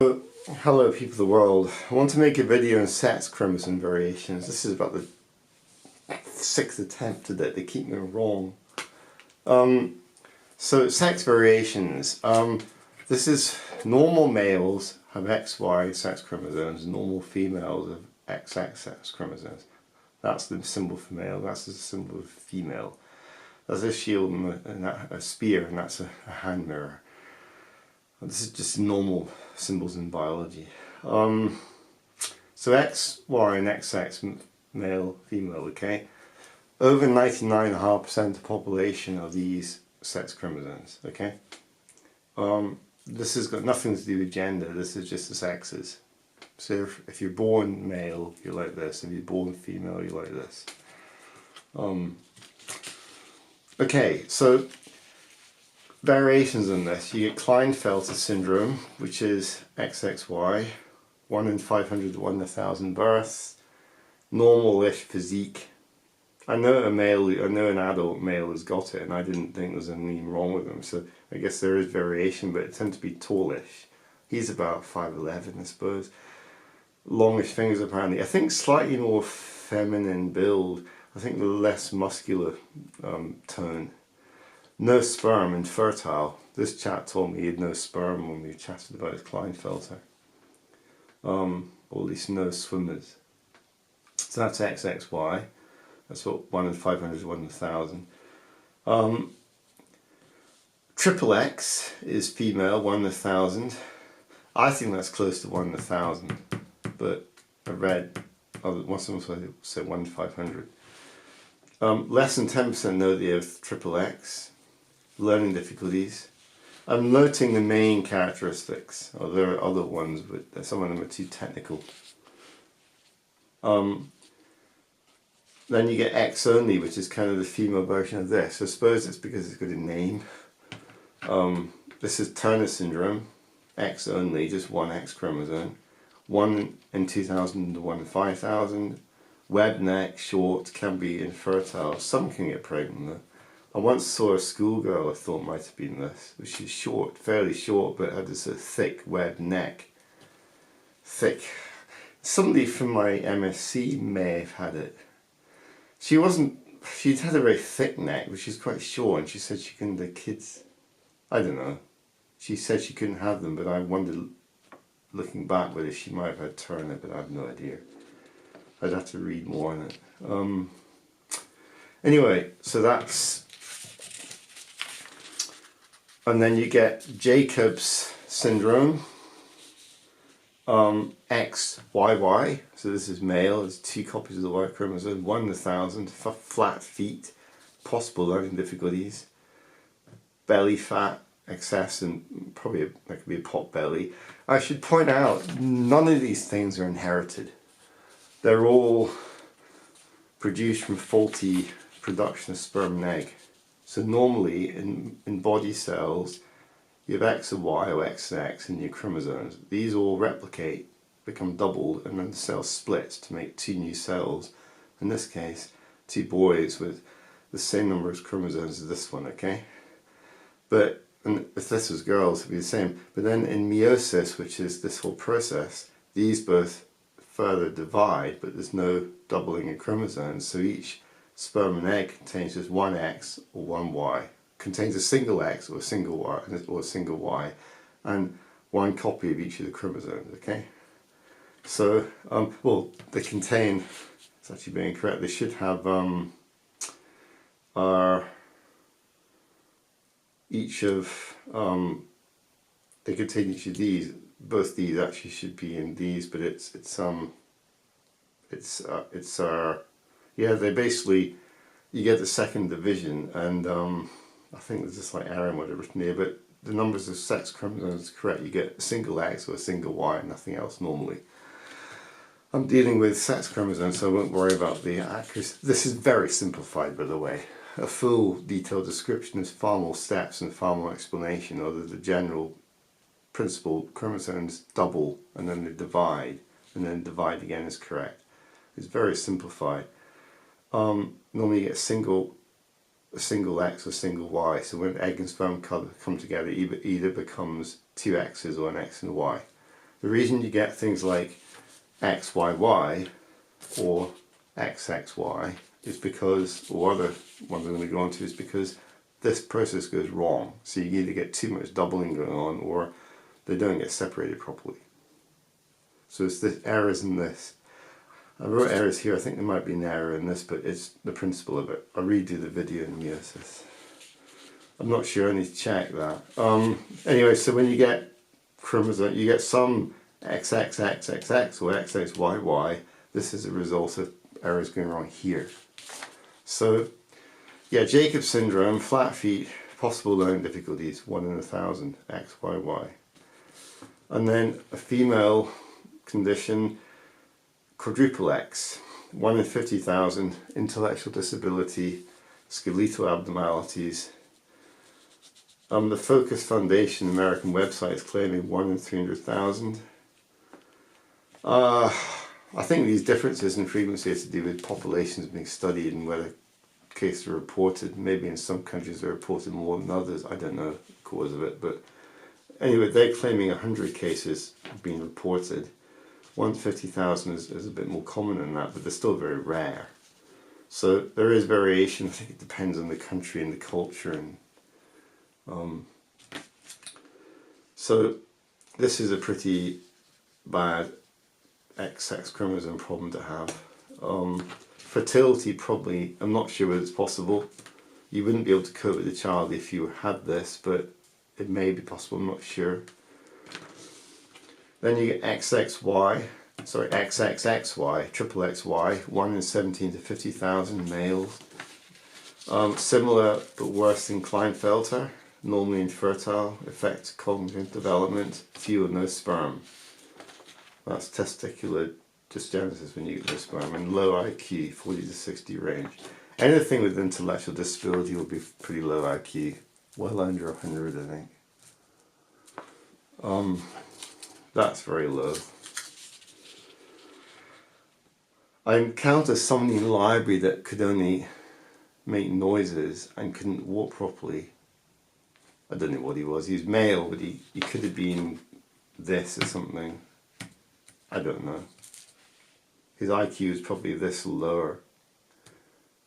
Hello people of the world. I want to make a video on sex chromosome variations. This is about the 6th attempt at it. They keep me wrong. So sex variations. This is normal males have XY sex chromosomes, normal females have XX sex chromosomes. That's the symbol for male, that's the symbol for female. That's a shield and a spear, and that's a hand mirror. This is just normal symbols in biology. So X, Y and XX, male, female, okay? Over 99.5% of the population of these sex chromosomes, okay? This has got nothing to do with gender, this is just the sexes. So if you're born male, you're like this. If you're born female, you're like this. Okay, so variations in this. You get Klinefelter syndrome, which is XXY, 1 in 500 to 1 in 1,000 births, normal-ish physique. I know an adult male has got it, and I didn't think there was anything wrong with him, so I guess there is variation, but it tends to be tallish. He's about 5'11", I suppose. Longish fingers apparently. I think slightly more feminine build. I think less muscular tone. No sperm, infertile. This chap told me he had no sperm when we chatted about his Klinefelter. Or at least no swimmers. So that's XXY. That's what 1 in 500 to 1 in 1,000. Triple X is female, 1 in 1,000. I think that's close to 1 in 1,000. But I read, once someone said 1 in 500. Less than 10% know they have triple X. Learning difficulties. I'm noting the main characteristics. Oh, there are other ones, but some of them are too technical. Then you get X only, which is kind of the female version of this. I suppose it's because it's got a name. This is Turner syndrome. X only, just one X chromosome. 1 in 2,000 to 1 in 5,000. Web neck, short, can be infertile. Some can get pregnant though. I once saw a schoolgirl I thought might have been this, which is short, fairly short, but had this thick web neck. Thick. Somebody from my MSc may have had it. She'd had a very thick neck, but she's quite short, and she said she couldn't have kids. I don't know. She said she couldn't have them, but I wondered, looking back, whether she might have had Turner, but I have no idea. I'd have to read more on it. Anyway, so that's... And then you get Jacob's syndrome, XYY, so this is male, there's 2 copies of the Y chromosome, 1 in 1,000, flat feet, possible learning difficulties, belly fat, excess, and probably that could be a pot belly. I should point out, none of these things are inherited. They're all produced from faulty production of sperm and egg. So normally in body cells you have X and Y or X and X in your chromosomes. These all replicate, become doubled, and then the cell splits to make 2 new cells. In this case, 2 boys with the same number of chromosomes as this one, okay? But and if this was girls, it would be the same. But then in meiosis, which is this whole process, these both further divide, but there's no doubling in chromosomes, so each sperm and egg contains just 1 X or 1 Y. Contains a single X or a single Y or a single Y, and 1 copy of each of the chromosomes, okay? So, well, they contain, it's actually being correct, they should have each of, they contain each of these. Both these actually should be in these, but yeah, they basically, you get the second division, and I think there's just like Aaron would have written here, but the numbers of sex chromosomes are correct. You get a single X or a single Y and nothing else normally. I'm dealing with sex chromosomes, so I won't worry about the accuracy. This is very simplified, by the way. A full detailed description is far more steps and far more explanation, although the general principle, chromosomes double and then they divide, and then divide again is correct. It's very simplified. Normally you get a single X or single Y, so when egg and sperm come together, either becomes 2 X's or an X and a Y. The reason you get things like XYY or XXY is because, or other ones I'm going to go on to, is because this process goes wrong. So you either get too much doubling going on or they don't get separated properly. So it's the errors in this. I wrote errors here, I think there might be an error in this, but it's the principle of it. I'll redo the video in meiosis. I'm not sure, I need to check that. Anyway, so when you get chromosome, you get some XXXXX or XXYY. This is a result of errors going wrong here. So, yeah, Jacob syndrome, flat feet, possible learning difficulties, 1 in 1,000, XYY. And then a female condition, quadruple X, 1 in 50,000, intellectual disability, skeletal abnormalities. The Focus Foundation American website is claiming 1 in 300,000. I think these differences in frequency are to do with populations being studied and whether cases are reported. Maybe in some countries they're reported more than others. I don't know the cause of it, but anyway, they're claiming 100 cases have been reported. 1 in 50,000 is a bit more common than that, but they're still very rare. So there is variation. I think it depends on the country and the culture. And so this is a pretty bad XX chromosome problem to have. Fertility, probably, I'm not sure whether it's possible. You wouldn't be able to cope with the child if you had this, but it may be possible, I'm not sure. Then you get XXY, sorry, XXXY, triple XY, 1 in 17 to 50,000 males. Similar but worse than Klinefelter, normally infertile, affect cognitive development, few or no sperm. That's testicular dysgenesis when you get no sperm, and low IQ, 40 to 60 range. Anything with intellectual disability will be pretty low IQ, well under 100 I think. That's very low. I encountered somebody in the library that could only make noises and couldn't walk properly. I don't know what he was. He was male, but he could have been this or something. I don't know. His IQ is probably this lower.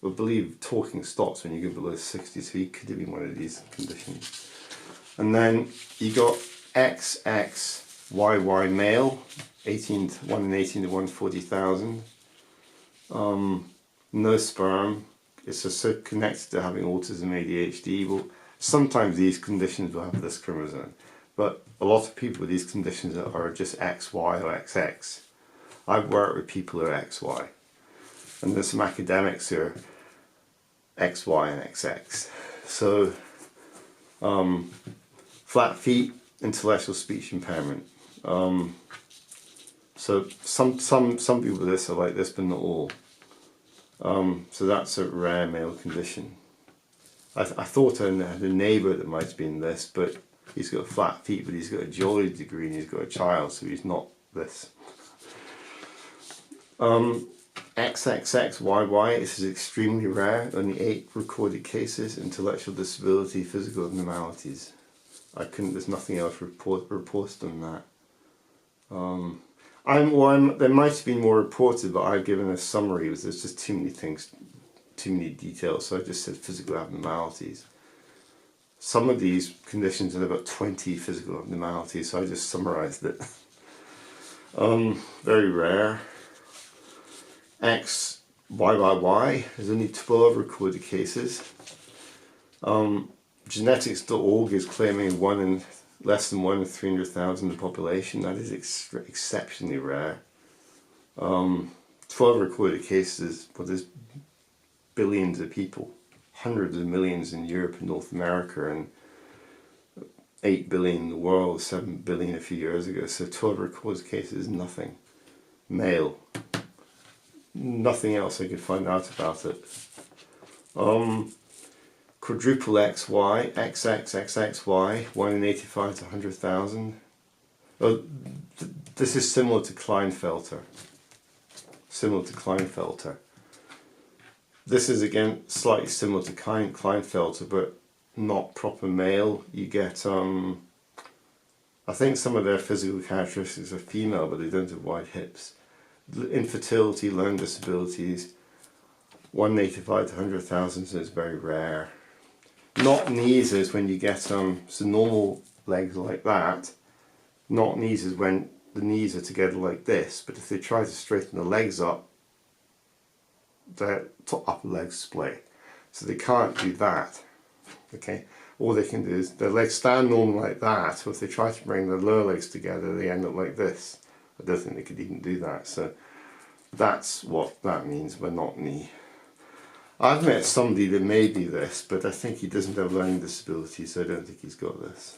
I believe talking stops when you go below 60, so he could have been one of these conditions. And then you got XXYY male, 1 in 18 to 1 in 40,000. No sperm. It's just so connected to having autism, ADHD. Well, sometimes these conditions will have this chromosome, but a lot of people with these conditions are just XY or XX. I've worked with people who are XY, and there's some academics who are XY and XX. So, flat feet, intellectual speech impairment. So some people with this are like this, but not all. So that's a rare male condition. I thought I had a neighbour that might have been this, but he's got flat feet, but he's got a geology degree and he's got a child, so he's not this. XXXYY, this is extremely rare, only 8 recorded cases, intellectual disability, physical abnormalities. There's nothing else reported on that. There might have been more reported, but I've given a summary. There's just too many things, too many details, so I just said physical abnormalities. Some of these conditions have about 20 physical abnormalities, so I just summarized it. Very rare. XYYY, there's only 12 recorded cases. Genetics.org is claiming less than 1 in 300,000 of the population. That is exceptionally rare. 12 recorded cases, but there's billions of people, hundreds of millions in Europe and North America, and 8 billion in the world, 7 billion a few years ago. So 12 recorded cases is nothing. Male. Nothing else I could find out about it. Quadruple XY, XXXXY, 1 in 85 to 100,000. This is similar to Klinefelter. This is again slightly similar to Klinefelter, but not proper male. You get I think some of their physical characteristics are female, but they don't have wide hips. Infertility, learning disabilities, 1 in 85 to 100,000, so it's very rare. Knock knees is when you get so normal legs like that. Knock knees is when the knees are together like this, but if they try to straighten the legs up, their upper legs split. So they can't do that. Okay, all they can do is their legs stand normal like that, so if they try to bring their lower legs together, they end up like this. I don't think they could even do that. So that's what that means by knock knee. I've met somebody that may be this, but I think he doesn't have learning disabilities, so I don't think he's got this.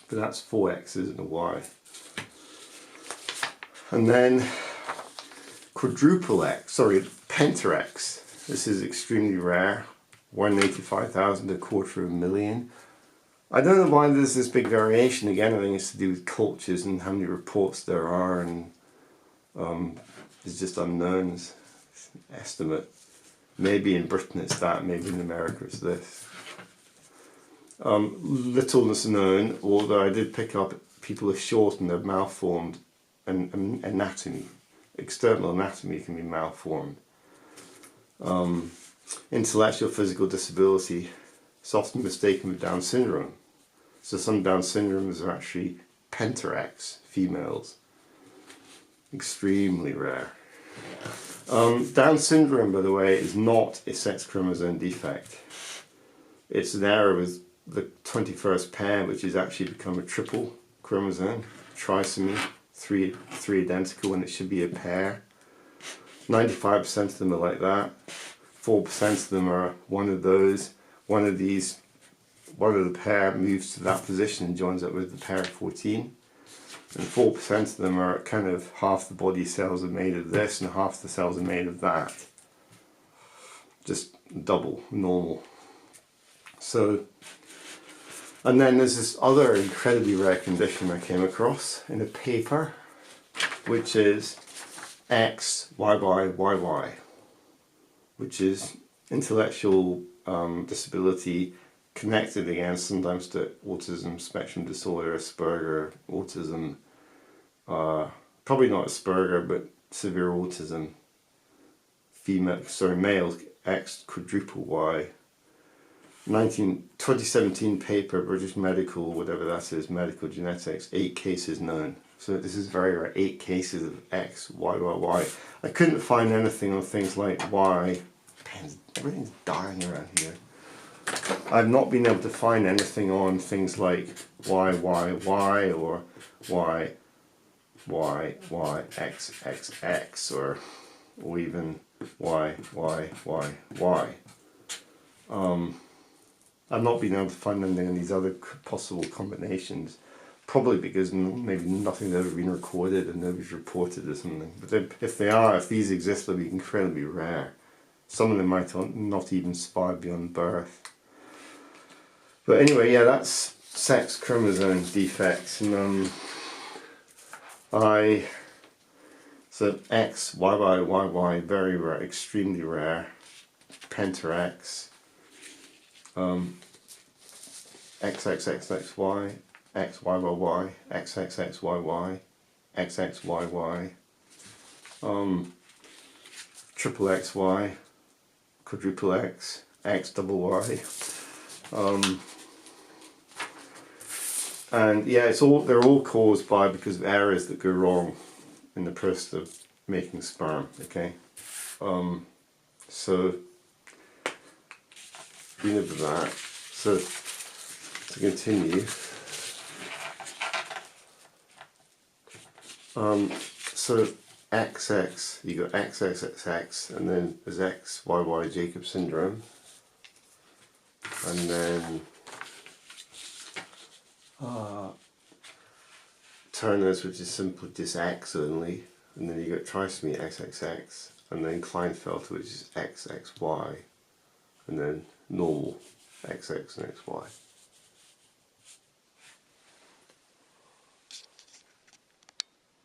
But that's 4 X's and a Y. And then penta X. This is extremely rare. 1 in 85,000 to 250,000. I don't know why there's this big variation. Again, I think it's to do with cultures and how many reports there are, and it's just unknowns. It's an estimate. Maybe in Britain it's that, maybe in America it's this. Little is known, although I did pick up people are short and they're malformed, and anatomy, external anatomy can be malformed. Intellectual physical disability is often mistaken with Down syndrome. So some Down syndromes are actually penta X females. Extremely rare. Down syndrome, by the way, is not a sex chromosome defect. It's an error with the 21st pair, which has actually become a triple chromosome, trisomy, three identical when it should be a pair. 95% of them are like that. 4% of them are one of those. One of the pair moves to that position and joins up with the pair of 14. And 4% of them are kind of half the body cells are made of this and half the cells are made of that. Just double, normal. So, and then there's this other incredibly rare condition I came across in a paper, which is XYYYY, which is intellectual disability connected again sometimes to autism spectrum disorder, Asperger, autism, probably not Asperger, but severe autism. Male X quadruple Y. 2017 paper, British Medical, whatever that is, Medical Genetics, 8 cases known. So this is very rare, 8 cases of X, Y, Y, Y. I couldn't find anything on things like Y. Everything's dying around here. I've not been able to find anything on things like Y, Y, Y, or Y, Y, Y, X, X, X, or even Y, Y, Y, Y. I've not been able to find anything in these other possible combinations, probably because maybe nothing's ever been recorded and nobody's reported or something. But if these exist, they'll be incredibly rare. Some of them might not even survive beyond birth. But anyway, yeah, that's sex chromosome defects. And so X, Y, Y, Y, Y, very rare, extremely rare. Penta X. XXXXY, XYYY, XXXYY, XXYY, triple XY, quadruple X, X double Y, and yeah, they're all caused because of errors that go wrong in the process of making sperm. Okay, so we know that. So to continue, so XX, you got XXXX, and then there's XYY Jacob syndrome, and then Turner's, which is simply just X only, and then you got trisomy XXX, and then Klinefelter, which is XXY, and then normal XX and XY.